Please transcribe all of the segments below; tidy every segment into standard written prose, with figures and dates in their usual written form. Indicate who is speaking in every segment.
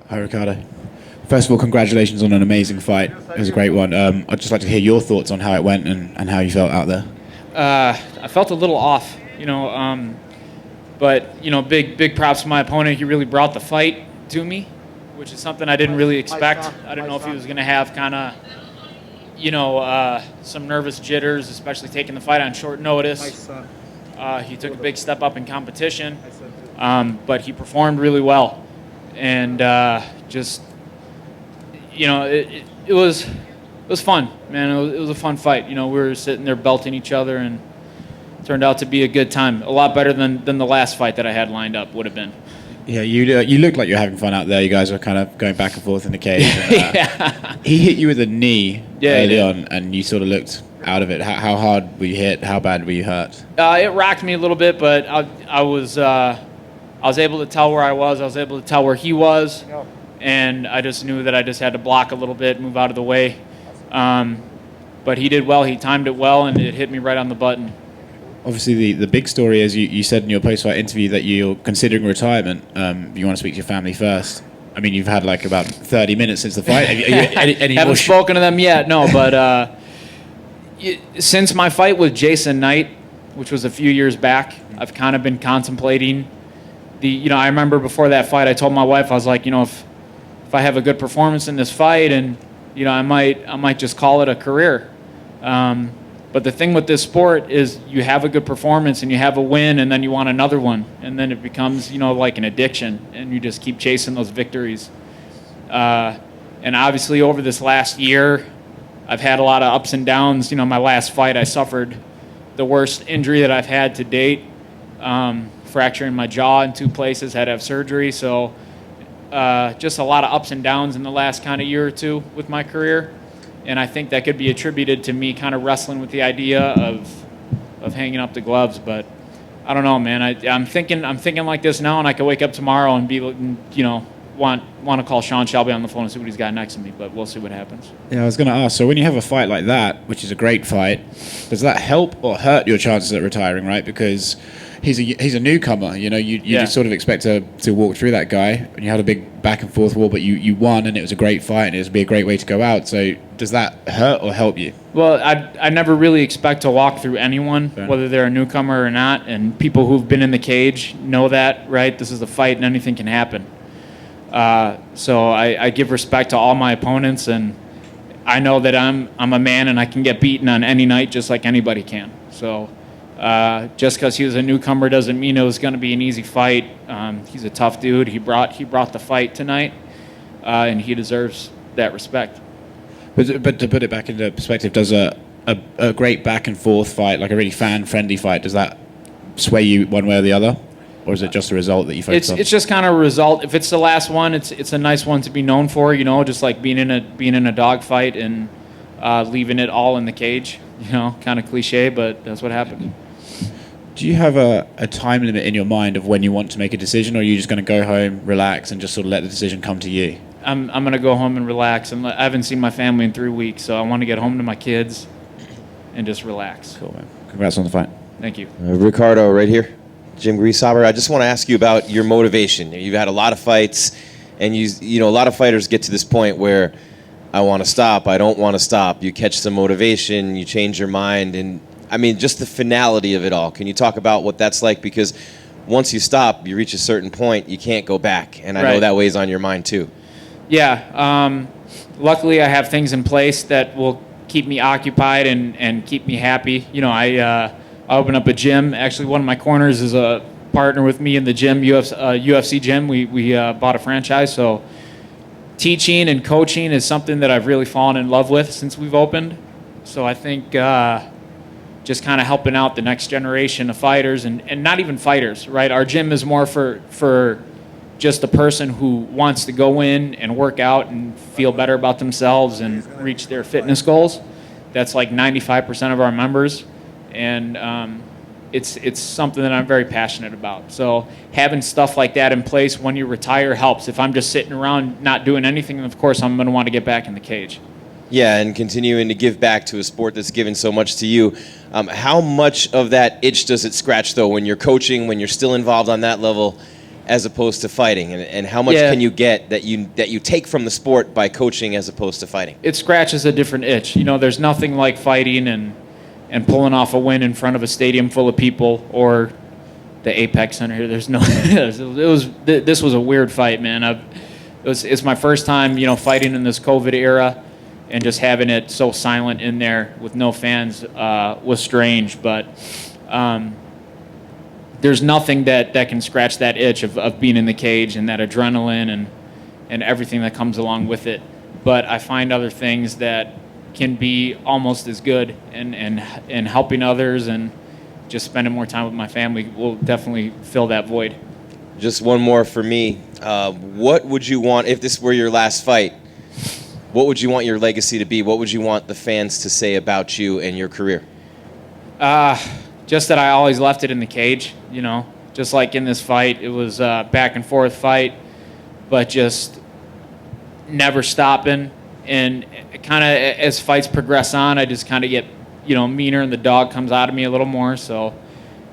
Speaker 1: Hi, Ricardo. First of all, congratulations on an amazing fight. It was a great one. I'd just like to hear your thoughts on how it went and how you felt out there.
Speaker 2: I felt a little off, but big props to my opponent. He really brought the fight to me, which is something I didn't really expect. I didn't know if he was going to have kind of, some nervous jitters, especially taking the fight on short notice. He took a big step up in competition, but he performed really well, and it was fun, man. It was a fun fight. We were sitting there belting each other, and it turned out to be a good time. A lot better than the last fight that I had lined up would have been.
Speaker 1: Yeah, you look like you're having fun out there. You guys are kind of going back and forth in the cage. And,
Speaker 2: Yeah.
Speaker 1: He hit you with a knee early on, and you sort of looked out of it. How hard were you hit? How bad were you hurt?
Speaker 2: It rocked me a little bit, but I was able to tell where I was. I was able to tell where he was, and I just knew that I just had to block a little bit, move out of the way. But he did well. He timed it well, and it hit me right on the button.
Speaker 1: Obviously, the big story is you said in your post-fight interview that you're considering retirement. You want to speak to your family first. I mean, you've had like about 30 minutes since the fight.
Speaker 2: Haven't spoken to them yet, no. But since my fight with Jason Knight, which was a few years back, I've kind of been contemplating I remember before that fight, I told my wife, I was like, if I have a good performance in this fight, and I might just call it a career. But the thing with this sport is you have a good performance and you have a win, and then you want another one, and then it becomes like an addiction, and you just keep chasing those victories. And obviously over this last year, I've had a lot of ups and downs. My last fight, I suffered the worst injury that I've had to date, fracturing my jaw in 2 places, had to have surgery. So just a lot of ups and downs in the last kind of year or two with my career. And I think that could be attributed to me kind of wrestling with the idea of hanging up the gloves. But I don't know, man. I'm thinking like this now, and I could wake up tomorrow and be, want to call Sean Shelby on the phone and see what he's got next to me. But we'll see what happens.
Speaker 1: Yeah, I was going to ask. So when you have a fight like that, which is a great fight, does that help or hurt your chances at retiring? Right, because he's a newcomer. You just sort of expect to walk through that guy, and you had a big back and forth war, but you won, and it was a great fight, and it would be a great way to go out. So does that hurt or help you?
Speaker 2: Well, I never really expect to walk through anyone, whether they're a newcomer or not, and people who've been in the cage know that, right? This is a fight, and anything can happen. So I give respect to all my opponents, and I know that I'm a man, and I can get beaten on any night just like anybody can. So just because he was a newcomer doesn't mean it was going to be an easy fight. He's a tough dude. He brought the fight tonight, and he deserves that respect.
Speaker 1: But to put it back into perspective, does a great back and forth fight, like a really fan-friendly fight, does that sway you one way or the other? Or is it just a result that you focus on?
Speaker 2: It's just kind of a result. If it's the last one, it's a nice one to be known for, just like being in a dog fight and leaving it all in the cage. Kind of cliche, but that's what happened.
Speaker 1: Do you have a time limit in your mind of when you want to make a decision, or are you just going to go home, relax, and just sort of let the decision come to you?
Speaker 2: I'm going to go home and relax. I haven't seen my family in 3 weeks, so I want to get home to my kids and just relax.
Speaker 1: Cool, man. Congrats on the fight.
Speaker 2: Thank you.
Speaker 3: Ricardo, right here. Jim Grieshaber, I just want to ask you about your motivation. You've had a lot of fights, and a lot of fighters get to this point where I want to stop, I don't want to stop. You catch some motivation, you change your mind, and I mean, just the finality of it all. Can you talk about what that's like? Because once you stop, you reach a certain point, you can't go back, and I know that weighs on your mind too.
Speaker 2: Yeah. Luckily, I have things in place that will keep me occupied and keep me happy. I opened up a gym. Actually, one of my corners is a partner with me in the gym, UFC gym. We bought a franchise, so teaching and coaching is something that I've really fallen in love with since we've opened. So I think just kind of helping out the next generation of fighters, and not even fighters, right? Our gym is more for just the person who wants to go in and work out and feel better about themselves and reach their fitness goals. That's like 95% of our members, and it's something that I'm very passionate about. So having stuff like that in place when you retire helps. If I'm just sitting around not doing anything, then of course I'm going to want to get back in the cage.
Speaker 3: Yeah, and continuing to give back to a sport that's given so much to you. How much of that itch does it scratch, though, when you're coaching, when you're still involved on that level, as opposed to fighting, and how much can you get that you take from the sport by coaching as opposed to fighting?
Speaker 2: It scratches a different itch. You know, there's nothing like fighting and pulling off a win in front of a stadium full of people or the Apex Center here. There's no. This was a weird fight, man. It's my first time, you know, fighting in this COVID era, and just having it so silent in there with no fans was strange. But there's nothing that can scratch that itch of being in the cage and that adrenaline and everything that comes along with it. But I find other things that can be almost as good, and helping others and just spending more time with my family will definitely fill that void.
Speaker 3: Just one more for me. What would you want, if this were your last fight, what would you want your legacy to be? What would you want the fans to say about you and your career?
Speaker 2: Just that I always left it in the cage, you know. Just like in this fight, it was a back and forth fight, but just never stopping. And kind of as fights progress on, I just kind of get, you know, meaner, and the dog comes out of me a little more. So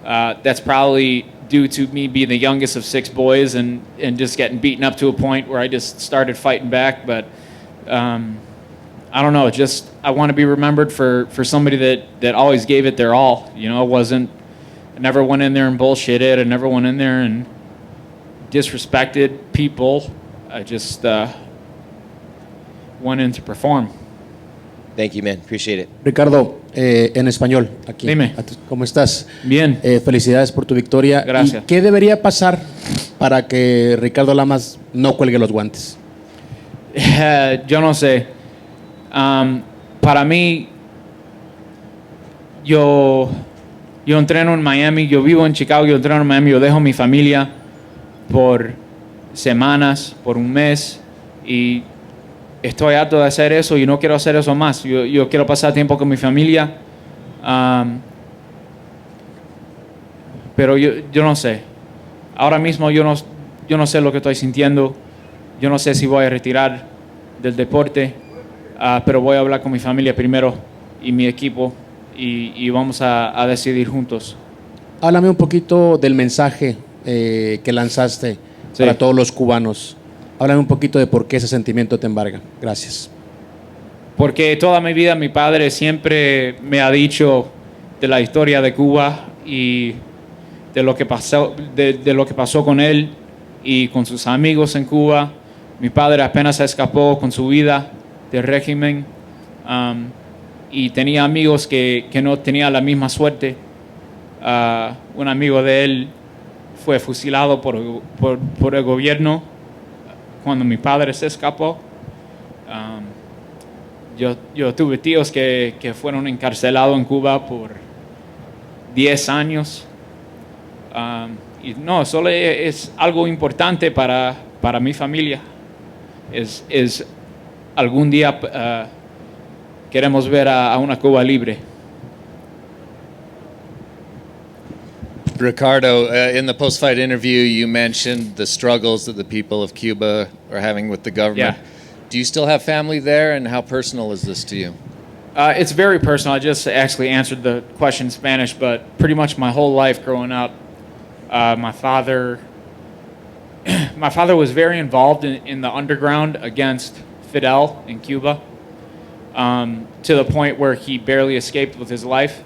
Speaker 2: that's probably due to me being the youngest of 6 boys and just getting beaten up to a point where I just started fighting back. But I don't know. Just I want to be remembered for somebody that always gave it their all. You know, I never went in there and bullshitted. I never went in there and disrespected people. I just went in to perform.
Speaker 3: Thank you, man. Appreciate it.
Speaker 4: Ricardo, en español, aquí.
Speaker 2: Dime.
Speaker 4: ¿Cómo estás?
Speaker 2: Bien.
Speaker 4: Felicidades por tu victoria.
Speaker 2: Gracias.
Speaker 4: ¿Y qué debería pasar para que Ricardo Lamas no cuelgue los guantes?
Speaker 2: Yo no sé. Para mí, yo entreno en Miami, yo vivo en Chicago, yo entreno en Miami, yo dejo mi familia por semanas, por un mes, y estoy harto de hacer eso y no quiero hacer eso más. Yo quiero pasar tiempo con mi familia, pero yo no sé. Ahora mismo yo no sé lo que estoy sintiendo. Yo no sé si voy a retirar del deporte, pero voy a hablar con mi familia primero y mi equipo y vamos a decidir juntos.
Speaker 4: Háblame un poquito del mensaje que lanzaste para todos los cubanos. Háblame un poquito de por qué ese sentimiento te embarga. Gracias.
Speaker 2: Porque toda mi vida mi padre siempre me ha dicho de la historia de Cuba y de lo que pasó, de lo que pasó con él y con sus amigos en Cuba. Mi padre apenas se escapó con su vida del régimen y tenía amigos que no tenían la misma suerte. Un amigo de él fue fusilado por el gobierno cuando mi padre se escapó. Yo tuve tíos que fueron encarcelados en Cuba por 10 años. Y no, solo es algo importante para mi familia. Es algún día queremos ver a una Cuba libre.
Speaker 5: Ricardo, in the post-fight interview, you mentioned the struggles that the people of Cuba are having with the government.
Speaker 2: Yeah.
Speaker 5: Do you still have family there, and how personal is this to you?
Speaker 2: It's very personal. I just actually answered the question in Spanish, but pretty much my whole life growing up, my father was very involved in the underground against Fidel in Cuba, to the point where he barely escaped with his life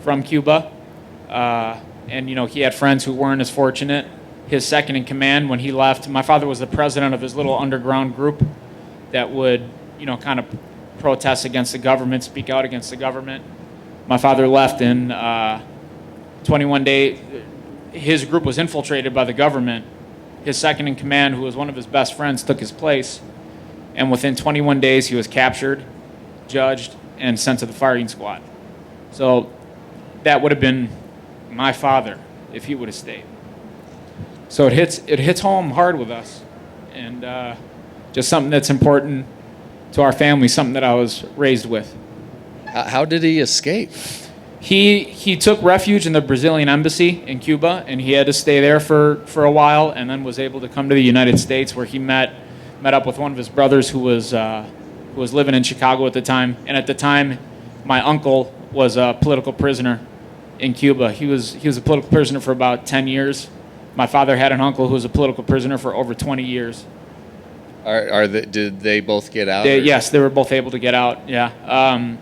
Speaker 2: from Cuba. And, you know, he had friends who weren't as fortunate. His second in command, when he left, my father was the president of his little underground group that would, you know, kind of protest against the government, speak out against the government. My father left in 21 days. His group was infiltrated by the government. His second in command, who was one of his best friends, took his place. And within 21 days, he was captured, judged, and sent to the firing squad. So that would have been my father if he would have stayed. So it hits home hard with us, and just something that's important to our family, something that I was raised with.
Speaker 5: How did he escape?
Speaker 2: He took refuge in the Brazilian embassy in Cuba, and he had to stay there for a while, and then was able to come to the United States, where he met up with one of his brothers who was living in Chicago at the time. And at the time, my uncle was a political prisoner in Cuba. He was a political prisoner for about 10 years. My father had an uncle who was a political prisoner for over 20 years.
Speaker 5: Did they both get out?
Speaker 2: Yes, they were both able to get out. Yeah.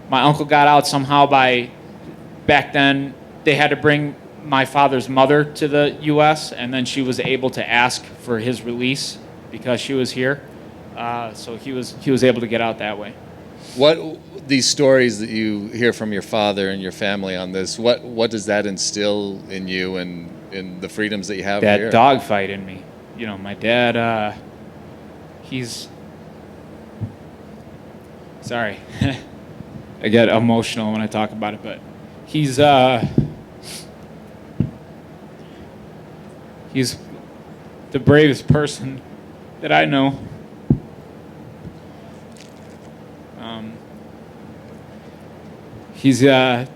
Speaker 2: My uncle got out somehow back then they had to bring my father's mother to the U.S. and then she was able to ask for his release because she was here. So he was able to get out that way.
Speaker 5: What these stories that you hear from your father and your family on this? What does that instill in you and in the freedoms that you have
Speaker 2: that
Speaker 5: here?
Speaker 2: That dogfight in me. You know, my dad. He's. Sorry, I get emotional when I talk about it, but he's the bravest person that I know. He's I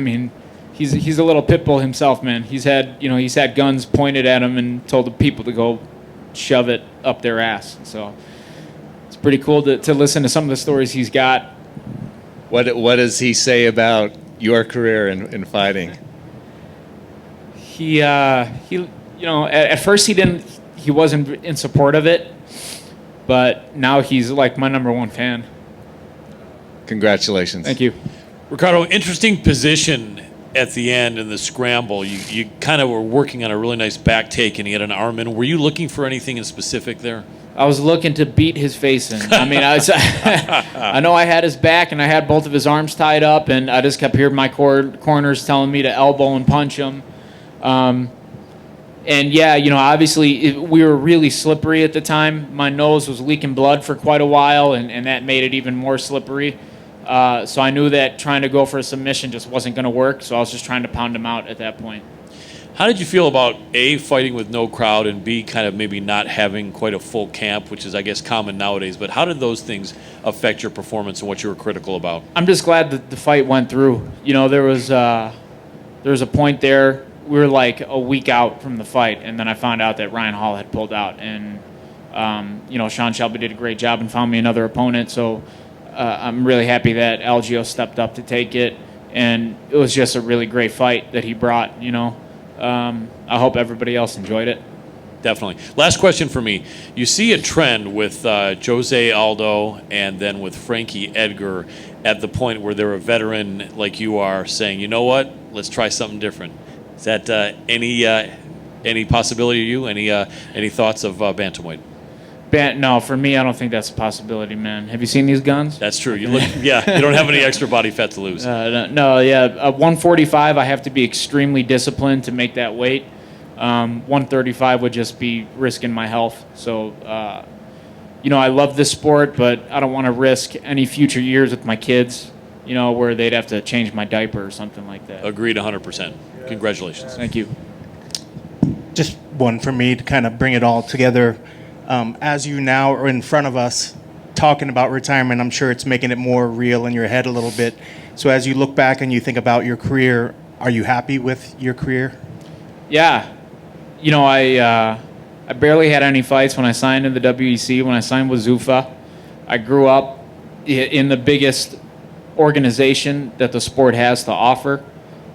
Speaker 2: mean, he's a little pit bull himself, man. He's had guns pointed at him and told the people to go shove it up their ass. So it's pretty cool to listen to some of the stories he's got.
Speaker 5: What does he say about your career in fighting?
Speaker 2: He at first he wasn't in support of it, but now he's like my number one fan.
Speaker 5: Congratulations.
Speaker 2: Thank you.
Speaker 6: Ricardo, interesting position at the end in the scramble. You kind of were working on a really nice back take and he had an arm in. Were you looking for anything in specific there?
Speaker 2: I was looking to beat his face in. I mean, I know I had his back and I had both of his arms tied up and I just kept hearing my corners telling me to elbow and punch him. And yeah, obviously we were really slippery at the time. My nose was leaking blood for quite a while and that made it even more slippery. So I knew that trying to go for a submission just wasn't going to work, so I was just trying to pound him out at that point.
Speaker 6: How did you feel about A, fighting with no crowd, and B, kind of maybe not having quite a full camp, which is, I guess, common nowadays, but how did those things affect your performance and what you were critical about?
Speaker 2: I'm just glad that the fight went through. There was a point there, we were like a week out from the fight, and then I found out that Ryan Hall had pulled out, and Sean Shelby did a great job and found me another opponent, so I'm really happy that Algio stepped up to take it, and it was just a really great fight that he brought. I hope everybody else enjoyed it.
Speaker 6: Definitely. Last question for me. You see a trend with Jose Aldo and then with Frankie Edgar at the point where they're a veteran like you are saying, you know what, let's try something different. Is that any possibility to you? Any thoughts of bantamweight?
Speaker 2: No, for me, I don't think that's a possibility, man. Have you seen these guns?
Speaker 6: That's true. You don't have any extra body fat to lose.
Speaker 2: No, 145, I have to be extremely disciplined to make that weight. 135 would just be risking my health. So, I love this sport, but I don't want to risk any future years with my kids, where they'd have to change my diaper or something like that.
Speaker 6: Agreed 100%. Congratulations.
Speaker 2: Thank you.
Speaker 7: Just one for me to kind of bring it all together. As you now are in front of us talking about retirement, I'm sure it's making it more real in your head a little bit. So as you look back and you think about your career, are you happy with your career?
Speaker 2: Yeah. I barely had any fights when I signed in the WEC, when I signed with Zuffa. I grew up in the biggest organization that the sport has to offer.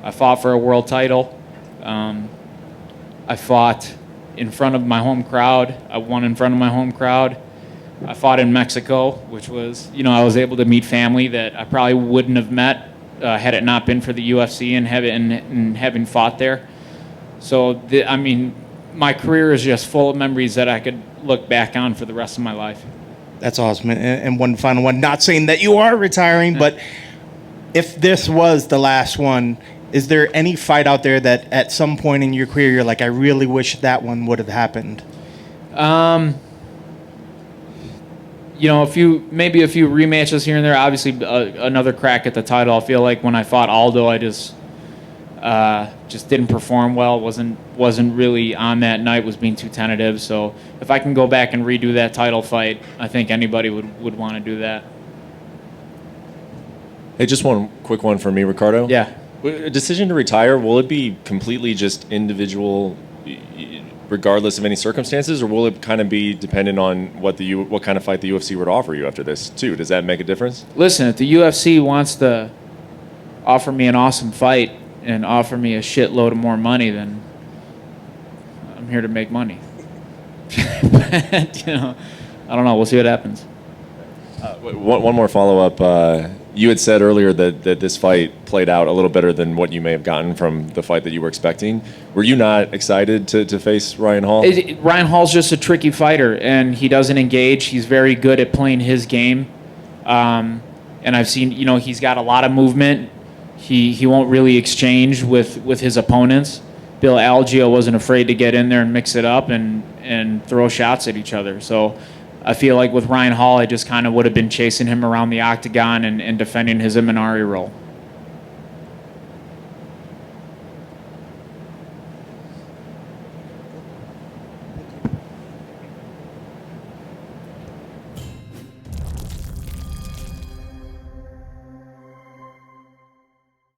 Speaker 2: I fought for a world title. I fought in front of my home crowd. I won in front of my home crowd. I fought in Mexico, which was, I was able to meet family that I probably wouldn't have met had it not been for the UFC and having fought there. So, my career is just full of memories that I could look back on for the rest of my life.
Speaker 7: That's awesome. And one final one, not saying that you are retiring, but if this was the last one, is there any fight out there that at some point in your career you're like, I really wish that one would have happened? Maybe a few rematches here and there. Obviously, another crack at the title. I feel like when I fought Aldo, I just didn't perform well. Wasn't really on that night. Was being too tentative. So if I can go back and redo that title fight, I think anybody would want to do that.
Speaker 8: Hey, just one quick one for me, Ricardo.
Speaker 2: Yeah.
Speaker 8: A decision to retire, will it be completely just individual, regardless of any circumstances, or will it kind of be dependent on what kind of fight the UFC would offer you after this too? Does that make a difference?
Speaker 2: Listen, if the UFC wants to offer me an awesome fight and offer me a shitload of more money, then here to make money. But, I don't know. We'll see what happens.
Speaker 8: One more follow-up. You had said earlier that this fight played out a little better than what you may have gotten from the fight that you were expecting. Were you not excited to face Ryan Hall?
Speaker 2: Ryan Hall's just a tricky fighter, and he doesn't engage. He's very good at playing his game. And I've seen, he's got a lot of movement. He won't really exchange with his opponents. Bill Algeo wasn't afraid to get in there and mix it up and throw shots at each other. So I feel like with Ryan Hall, I just kind of would have been chasing him around the octagon and defending his Imanari role.